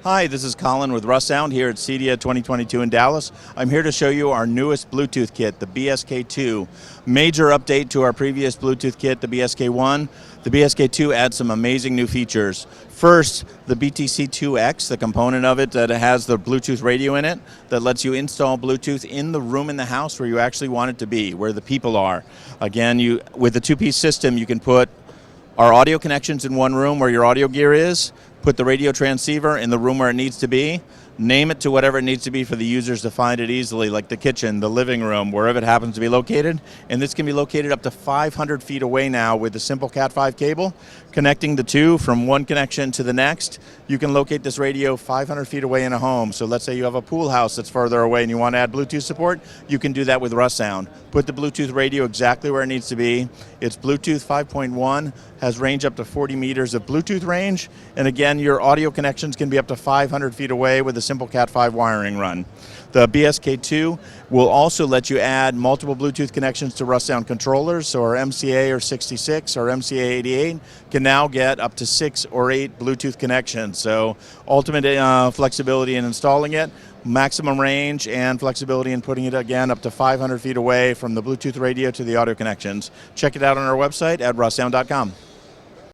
Hi, this is Colin with Russound here at CEDIA 2022 in Dallas. I'm here to show you our newest Bluetooth kit, the BSK-2. Major update to our previous Bluetooth kit, the BSK-1. The BSK-2 adds some amazing new features. First, the BTC2X, the component of it that has the Bluetooth radio in it that lets you install Bluetooth in the room in the house where you actually want it to be, where the people are. Again, with the two-piece system, you can put our audio connections in one room where your audio gear is, put the radio transceiver in the room where it needs to be, name it to whatever it needs to be for the users to find it easily, like the kitchen, the living room, wherever it happens to be located. And this can be located up to 500 feet away now with a simple Cat5 cable, connecting the two from one connection to the next. You can locate this radio 500 feet away in a home. So let's say you have a pool house that's further away and you want to add Bluetooth support, you can do that with Russound. Put the Bluetooth radio exactly where it needs to be. It's Bluetooth 5.1, has range up to 40 meters of Bluetooth range, and again, your audio connections can be up to 500 feet away with a simple Cat5 wiring run. The BSK-2 will also let you add multiple Bluetooth connections to Russound controllers, so our MCA or 66 or MCA 88 can now get up to 6 or 8 Bluetooth connections. So ultimate flexibility in installing it, maximum range and flexibility in putting it again up to 500 feet away from the Bluetooth radio to the audio connections. Check it out on our website at russound.com.